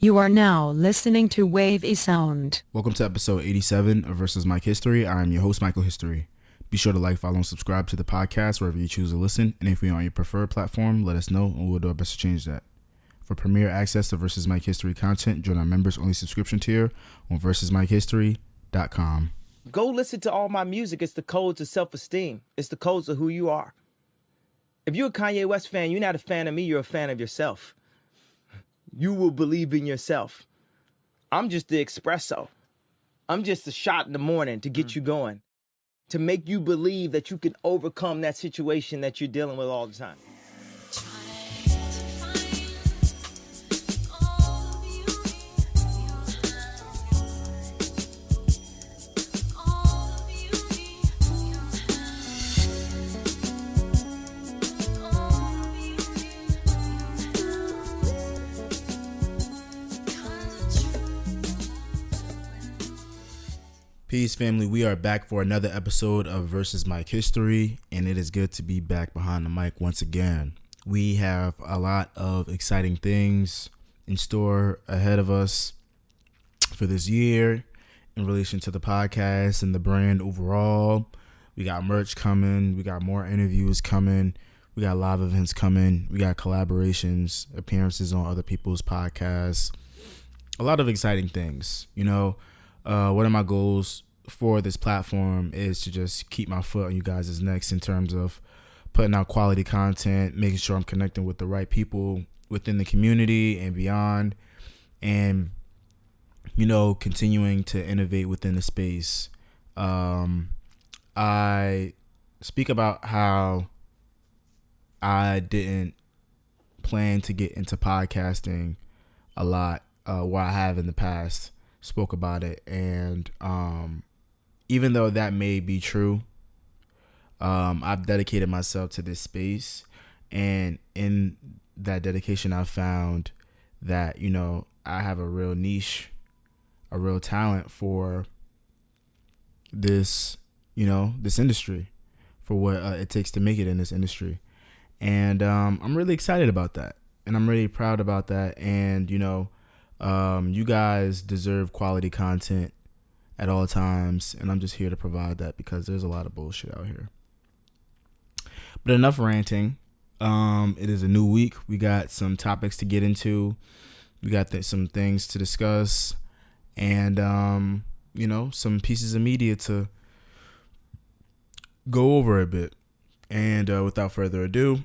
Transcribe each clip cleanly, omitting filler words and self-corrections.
You are now listening to Wave a Sound. Welcome to episode 87 of Versus Mike History. I am your host, Michael History. Be sure to like, follow, and subscribe to the podcast wherever you choose to listen. And if we're on your preferred platform, let us know and we'll do our best to change that. For premier access to Versus Mike History content, join our members-only subscription tier on versusmikehistory.com. Go listen to all my music. It's the codes of self-esteem. It's the codes of who you are. If you're a Kanye West fan, you're not a fan of me, you're a fan of yourself. You will believe in yourself. I'm just the espresso. I'm just a shot in the morning to get you going, to make you believe that you can overcome that situation that you're dealing with all the time. Peace, family. We are back for another episode of Versus Mike History, and it is good to be back behind the mic once again. We have a lot of exciting things in store ahead of us for this year in relation to the podcast and the brand overall. We got merch coming. We got more interviews coming. We got live events coming. We got collaborations, appearances on other people's podcasts. A lot of exciting things, you know. One of my goals for this platform is to just keep my foot on you guys' necks in terms of putting out quality content, making sure I'm connecting with the right people within the community and beyond, and, you know, continuing to innovate within the space. I speak about how I didn't plan to get into podcasting a lot, where I have in the past. Spoke about it, and even though that may be true, I've dedicated myself to this space, and in that dedication I've found that, you know, I have a real niche, a real talent for this, you know, this industry, for what it takes to make it in this industry. And I'm really excited about that, and I'm really proud about that. And, you know, you guys deserve quality content at all times, and I'm just here to provide that because there's a lot of bullshit out here. But enough ranting. It is a new week. We got some topics to get into. We got some things to discuss, and you know, some pieces of media to go over a bit. And without further ado,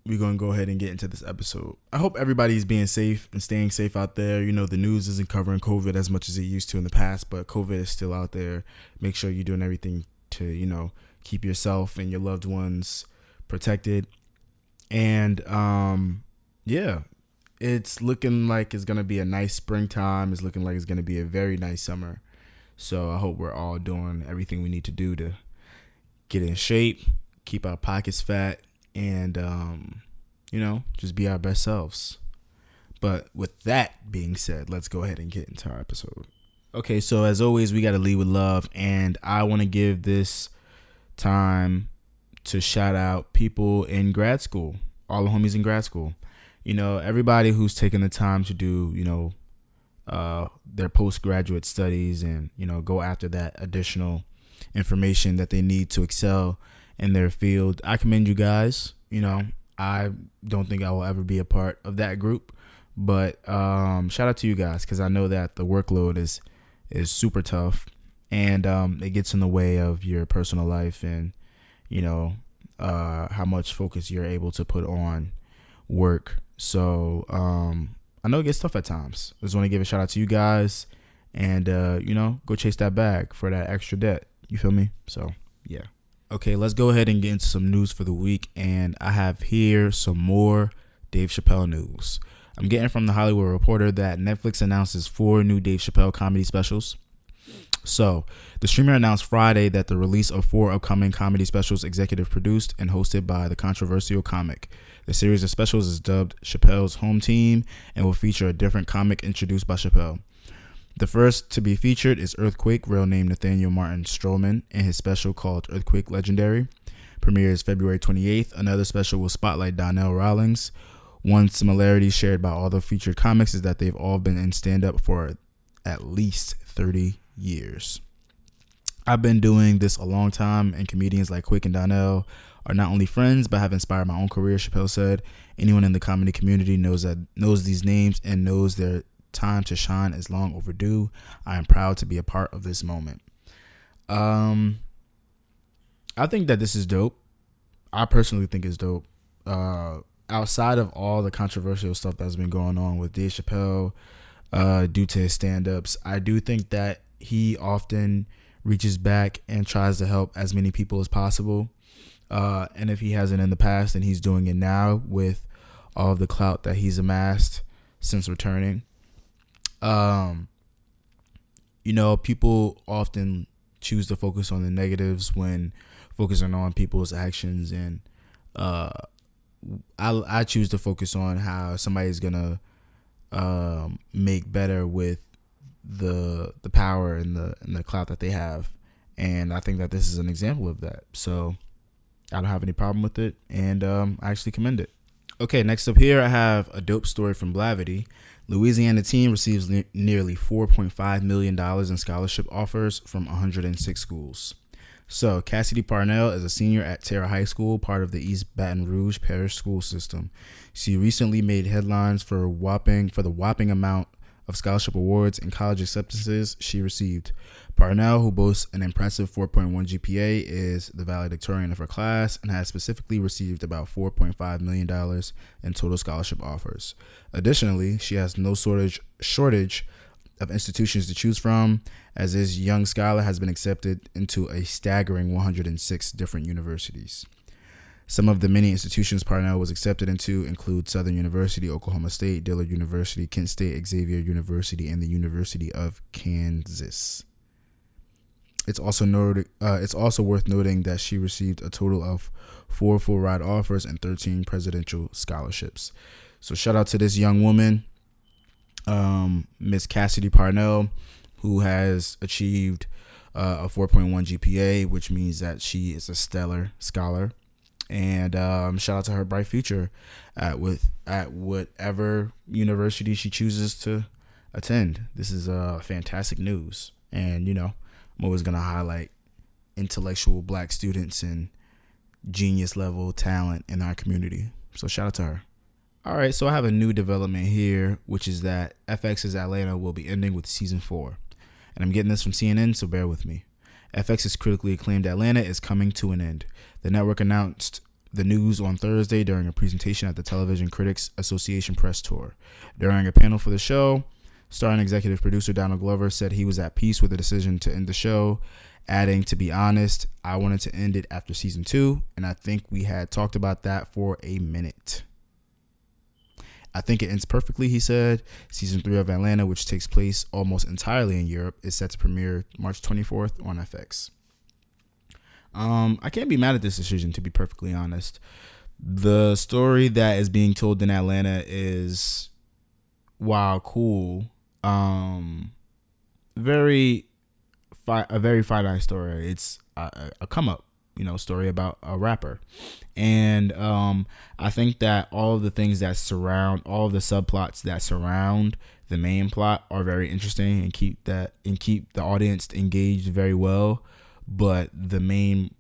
we're going to go ahead and get into this episode. I hope everybody's being safe and staying safe out there. You know, the news isn't covering COVID as much as it used to in the past, but COVID is still out there. Make sure you're doing everything to, you know, keep yourself and your loved ones protected. And, yeah, it's looking like it's going to be a nice springtime. It's looking like it's going to be a very nice summer. So I hope we're all doing everything we need to do to get in shape, keep our pockets fat, and, you know, just be our best selves. But with that being said, let's go ahead and get into our episode. Okay, so as always, we got to lead with love. And I want to give this time to shout out people in grad school, all the homies in grad school. You know, everybody who's taking the time to do, you know, their postgraduate studies and, you know, go after that additional information that they need to excel in their field. I commend you guys. You know, I don't think I will ever be a part of that group, but shout out to you guys, because I know that the workload is super tough, and it gets in the way of your personal life and, you know, how much focus you're able to put on work. So I know it gets tough at times. I just want to give a shout out to you guys, and you know, go chase that bag for that extra debt. You feel me? So yeah. Okay, let's go ahead and get into some news for the week, and I have here some more Dave Chappelle news. I'm getting from the Hollywood Reporter that Netflix announces 4 new Dave Chappelle comedy specials. So, the streamer announced Friday that the release of 4 upcoming comedy specials executive produced and hosted by the controversial comic. The series of specials is dubbed Chappelle's Home Team and will feature a different comic introduced by Chappelle. The first to be featured is Earthquake, real name Nathaniel Martin Stroman, and his special called Earthquake Legendary. Premieres February 28th. Another special will spotlight Donnell Rawlings, One similarity shared by all the featured comics is that they've all been in stand-up for at least 30 years. I've been doing this a long time, and comedians like Quick and Donnell are not only friends, but have inspired my own career, Chappelle said. Anyone in the comedy community knows these names and knows their time to shine is long overdue. I am proud to be a part of this moment. I think that this is dope. I personally think it's dope. Outside of all the controversial stuff that's been going on with Dave Chappelle due to his stand-ups, I do think that he often reaches back and tries to help as many people as possible. And if he hasn't in the past, then he's doing it now with all of the clout that he's amassed since returning. People often choose to focus on the negatives when focusing on people's actions, and I choose to focus on how somebody's gonna make better with the power and the clout that they have, and I think that this is an example of that. So I don't have any problem with it, and I actually commend it. Okay, next up here I have a dope story from Blavity. Louisiana team receives nearly $4.5 million in scholarship offers from 106 schools. So Cassidy Parnell is a senior at Terra High School, part of the East Baton Rouge Parish School System. She recently made headlines for the whopping amount of scholarship awards and college acceptances she received. Parnell, who boasts an impressive 4.1 GPA, is the valedictorian of her class and has specifically received about $4.5 million in total scholarship offers. Additionally, she has no shortage of institutions to choose from, as this young scholar has been accepted into a staggering 106 different universities. Some of the many institutions Parnell was accepted into include Southern University, Oklahoma State, Dillard University, Kent State, Xavier University, and the University of Kansas. It's also worth noting that she received a total of 4 full ride offers and 13 presidential scholarships. So shout out to this young woman, Miss Cassidy Parnell, who has achieved a 4.1 GPA, which means that she is a stellar scholar. And shout out to her bright future at whatever university she chooses to attend. This is fantastic news. And, I'm always going to highlight intellectual black students and genius level talent in our community. So shout out to her. All right, so I have a new development here, which is that FX's Atlanta will be ending with season 4. And I'm getting this from CNN, so bear with me. FX's critically acclaimed Atlanta is coming to an end. The network announced the news on Thursday during a presentation at the Television Critics Association press tour. During a panel for the show, starring executive producer Donald Glover said he was at peace with the decision to end the show, adding, "To be honest, I wanted to end it after season 2, and I think we had talked about that for a minute. I think it ends perfectly," he said. Season 3 of Atlanta, which takes place almost entirely in Europe, is set to premiere March 24th on FX. I can't be mad at this decision, to be perfectly honest. The story that is being told in Atlanta is, while cool, a very finite story. It's a come up, story about a rapper. And I think that all of the things that surround, all of the subplots that surround the main plot are very interesting and keep the audience engaged very well. But the main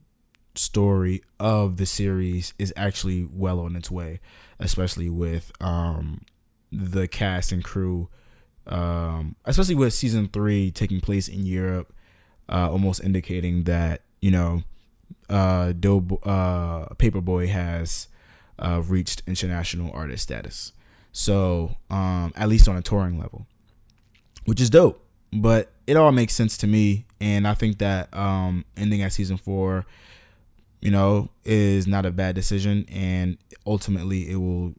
story of the series is actually well on its way, especially with the cast and crew, especially with season 3 taking place in Europe, almost indicating that Paperboy has reached international artist status. So at least on a touring level, which is dope. But it all makes sense to me, and I think that ending at season 4, is not a bad decision, and ultimately it will,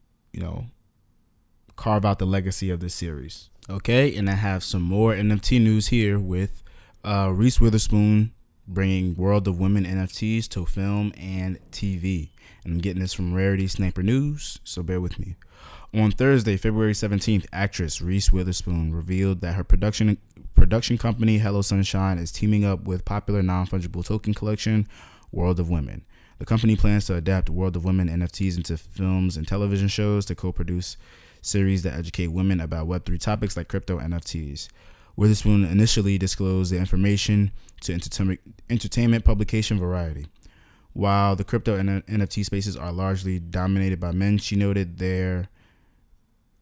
carve out the legacy of this series. Okay, and I have some more NFT news here with Reese Witherspoon bringing World of Women NFTs to film and TV. And I'm getting this from Rarity Sniper News, so bear with me. On Thursday, February 17th, actress Reese Witherspoon revealed that her production company Hello Sunshine is teaming up with popular non-fungible token collection World of Women. The company plans to adapt World of Women NFTs into films and television shows to co-produce series that educate women about Web3 topics like crypto NFTs. Witherspoon initially disclosed the information to entertainment publication Variety. While the crypto and NFT spaces are largely dominated by men, she noted there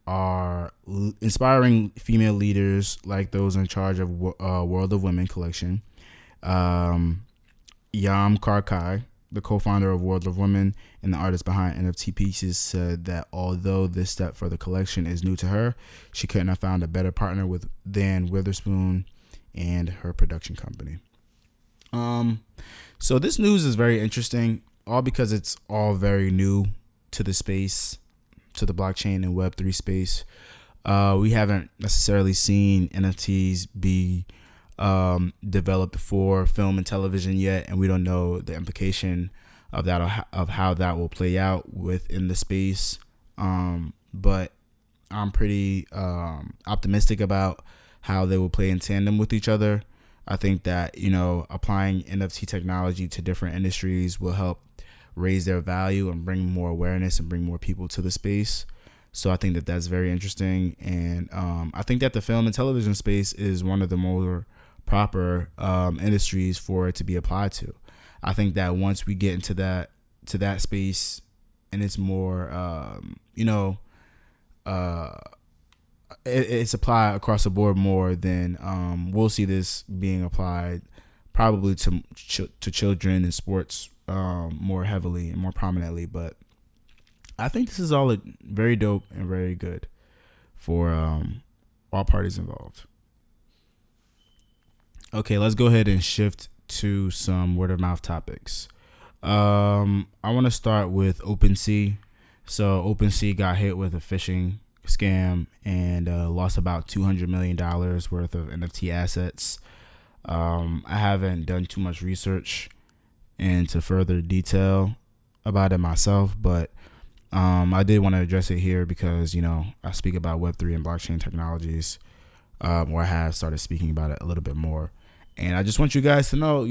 are inspiring female leaders like those in charge of World of Women collection. Yam Karkai, the co-founder of World of Women and the artist behind NFT Pieces, said that although this step for the collection is new to her, she couldn't have found a better partner than Witherspoon and her production company. So this news is very interesting, all because it's all very new to the space, to the blockchain and Web3 space. We haven't necessarily seen NFTs be developed for film and television yet, and we don't know the implication of that, of how that will play out within the space. But I'm pretty optimistic about how they will play in tandem with each other. I think that, applying NFT technology to different industries will help raise their value and bring more awareness and bring more people to the space. So I think that that's very interesting. And I think that the film and television space is one of the more proper industries for it to be applied to. I think that once we get into that space and it's more, it's applied across the board more, then we'll see this being applied probably to children in sports more heavily and more prominently. But I think this is all very dope and very good for all parties involved. Okay, let's go ahead and shift to some word of mouth topics. I want to start with OpenSea. So OpenSea got hit with a phishing scam and lost about $200 million worth of NFT assets. I haven't done too much research into further detail about it myself, but I did want to address it here because, I speak about Web3 and blockchain technologies, or I have started speaking about it a little bit more. And I just want you guys to know,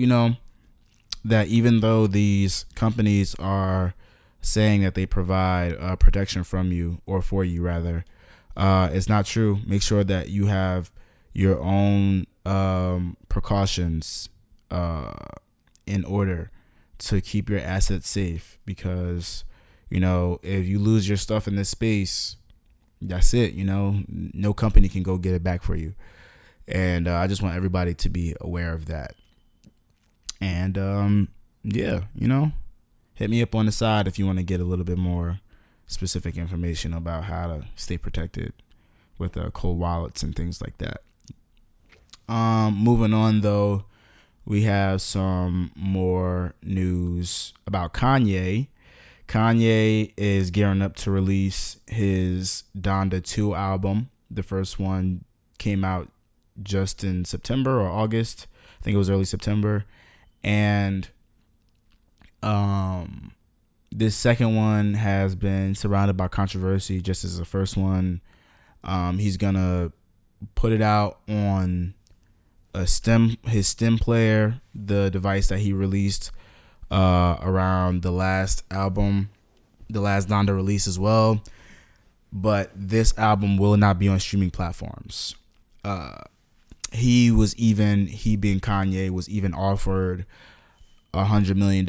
that even though these companies are saying that they provide protection from you, or for you rather, it's not true. Make sure that you have your own precautions in order to keep your assets safe, because if you lose your stuff in this space, that's it. No company can go get it back for you. And I just want everybody to be aware of that. And hit me up on the side if you want to get a little bit more specific information about how to stay protected with cold wallets and things like that. Moving on, though, we have some more news about Kanye. Kanye is gearing up to release his Donda 2 album. The first one came out just in September or August. I think it was early September. And this second one has been surrounded by controversy, just as the first one. He's gonna put it out on his stem player, the device that he released around the last album, the last Donda release as well. But this album will not be on streaming platforms. He being Kanye, was even offered $100 million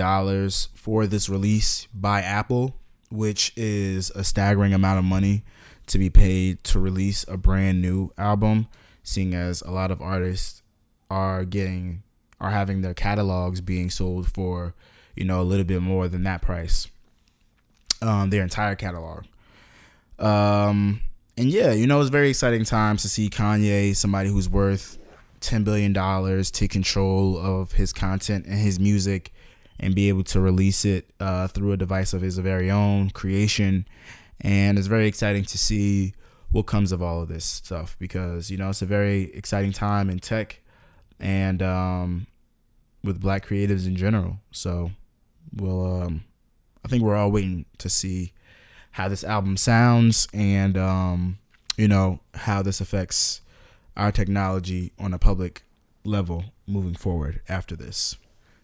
for this release by Apple, which is a staggering amount of money to be paid to release a brand new album, seeing as a lot of artists are having their catalogs being sold for, a little bit more than that price, their entire catalog. And yeah, it's very exciting times to see Kanye, somebody who's worth $10 billion, take control of his content and his music and be able to release it through a device of his very own creation. And it's very exciting to see what comes of all of this stuff, because, it's a very exciting time in tech and with Black creatives in general. So I think we're all waiting to see how this album sounds and, how this affects our technology on a public level moving forward after this.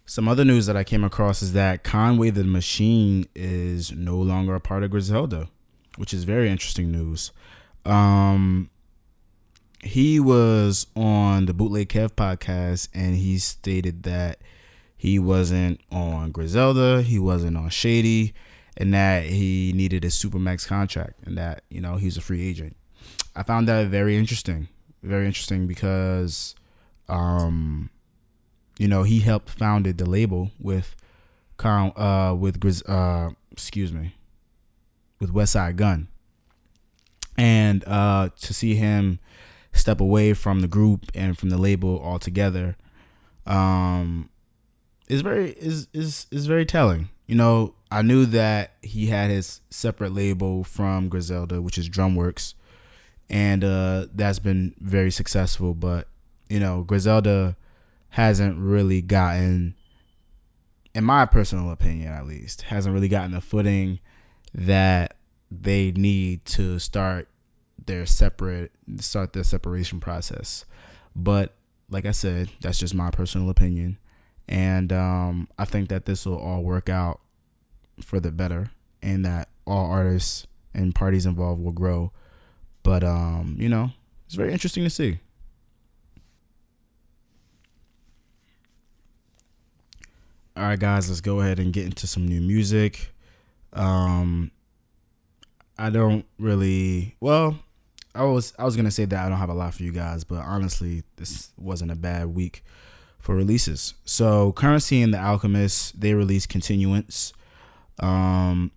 Some other news that I came across is that Conway the Machine is no longer a part of Griselda, which is very interesting news. He was on the Bootleg Kev podcast, and he stated that he wasn't on Griselda, he wasn't on Shady, and that he needed a Supermax contract, and that, you know, he's a free agent. I found that very interesting because, you know, he helped founded the label with Westside Gun, and to see him step away from the group and from the label altogether, is very telling. You know, I knew that he had his separate label from Griselda, which is Drumworks, and that's been very successful. But, you know, Griselda hasn't really gotten, in my personal opinion at least, hasn't really gotten the footing that they need to start their separation process. But like I said, that's just my personal opinion, and I think that this will all work out for the better, and that all artists and parties involved will grow. But you know, it's very interesting to see. All right, guys, let's go ahead and get into some new music. I don't really, well, I was gonna say that I don't have a lot for you guys, but honestly, this wasn't a bad week for releases. So Currency and The Alchemist, they released Continuance.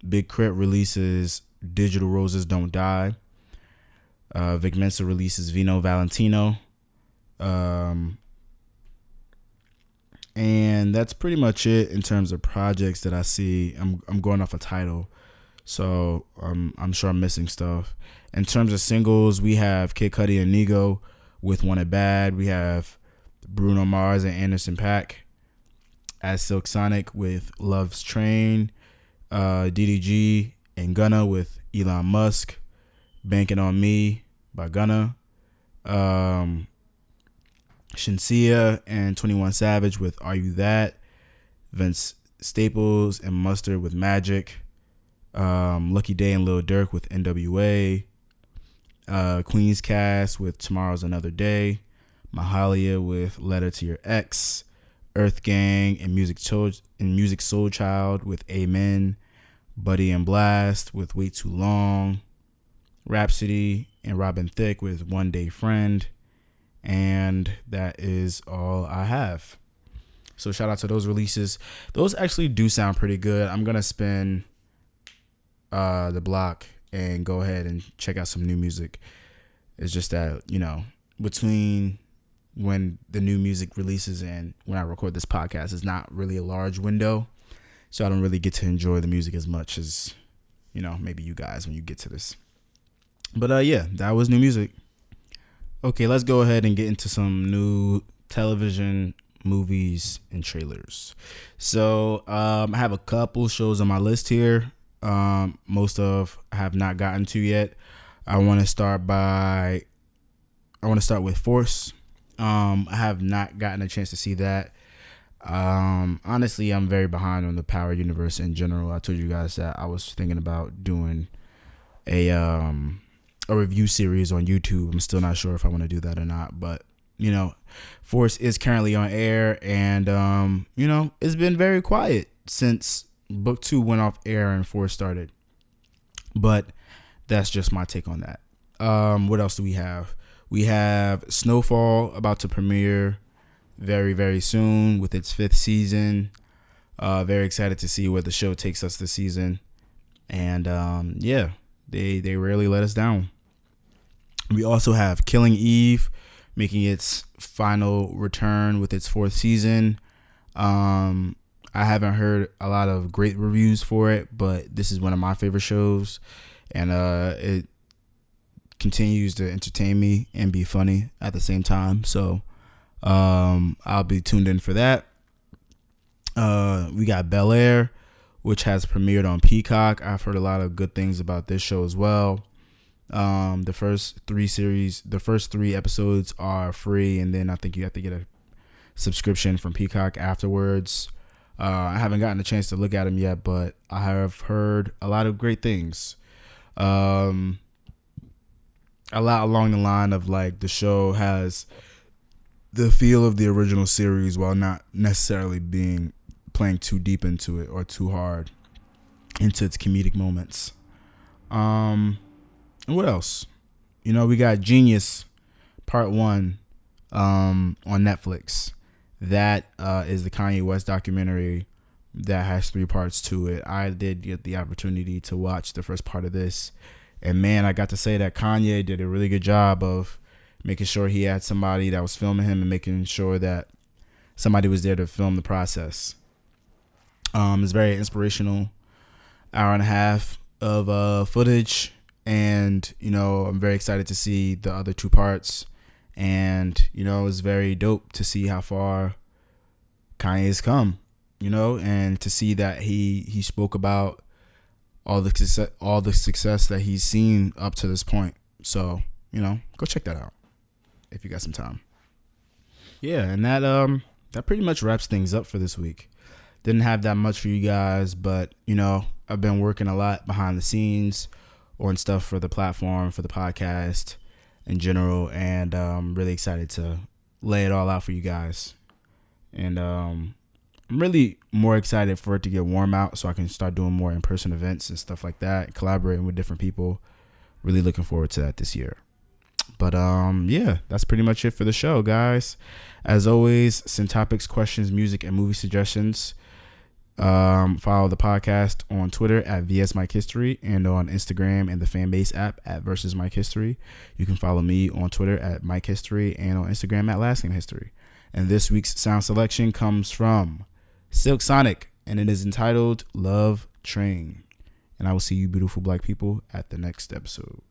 Big Crit releases Digital Roses Don't Die. Vic Mensa releases Vino Valentino. And that's pretty much it in terms of projects that I see. I'm going off a title, so I'm sure I'm missing stuff. In terms of singles, we have Kid Cudi and Nigo with Want It Bad. We have Bruno Mars and Anderson .Paak as Silk Sonic with Love's Train. DDG and Gunna with Elon Musk. Banking on Me by Gunna. Shinsia and 21 Savage with Are You That? Vince Staples and Mustard with Magic. Lucky Day and Lil Durk with NWA. Queen's Cast with Tomorrow's Another Day. Mahalia with Letter to Your Ex. Earth Gang and Music Soul Child with Amen. Buddy and Blast with Way Too Long. Rhapsody and Robin Thicke with One Day Friend. And that is all I have. So shout out to those releases. Those actually do sound pretty good. I'm going to spin the block and go ahead and check out some new music. It's just that, you know, between when the new music releases and when I record this podcast, it's not really a large window. So I don't really get to enjoy the music as much as, you know, maybe you guys when you get to this. But yeah, that was new music. Okay, let's go ahead and get into some new television, movies, and trailers. So I have a couple shows on my list here. Most of I have not gotten to yet. I want to start with Force. I have not gotten a chance to see that. Honestly, I'm very behind on the Power universe in general. I told you guys that I was thinking about doing a review series on YouTube. I'm still not sure if I want to do that or not, but you know, Force is currently on air, and you know, it's been very quiet since book 2 went off air and 4 started. But that's just my take on that. What else do we have? We have Snowfall about to premiere very, very soon with its 5th season. Very excited to see where the show takes us this season. And yeah, they rarely let us down. We also have Killing Eve making its final return with its 4th season. I haven't heard a lot of great reviews for it, but this is one of my favorite shows, and it continues to entertain me and be funny at the same time. So I'll be tuned in for that. We got Bel Air, which has premiered on Peacock. I've heard a lot of good things about this show as well. The first 3 episodes are free, and then I think you have to get a subscription from Peacock afterwards. I haven't gotten a chance to look at them yet, but I have heard a lot of great things. A lot along the line of like the show has the feel of the original series while not necessarily playing too deep into it or too hard into its comedic moments. And what else? We got Genius Part 1 on Netflix. That is the Kanye West documentary that has 3 parts to it. I did get the opportunity to watch the first part of this, and man, I got to say that Kanye did a really good job of making sure he had somebody that was filming him and making sure that somebody was there to film the process. It's very inspirational. Hour and a half of footage, and I'm very excited to see the other 2 parts. And it's very dope to see how far Kanye's come, and to see that he spoke about all the success that he's seen up to this point. So go check that out if you got some time. Yeah, and that pretty much wraps things up for this week. Didn't have that much for you guys, but I've been working a lot behind the scenes on stuff for the platform, for the podcast in general, and I'm really excited to lay it all out for you guys. And I'm really more excited for it to get warm out so I can start doing more in-person events and stuff like that, collaborating with different people. Really looking forward to that this year. But yeah, that's pretty much it for the show, guys. As always, send topics, questions, music, and movie suggestions. Follow the podcast on Twitter at VSMikeHistory and on Instagram and the Fanbase app at Versus Mike History. You can follow me on Twitter at Mike History and on Instagram at Last Name History. And this week's sound selection comes from Silk Sonic, and it is entitled Love Train. And I will see you beautiful black people at the next episode.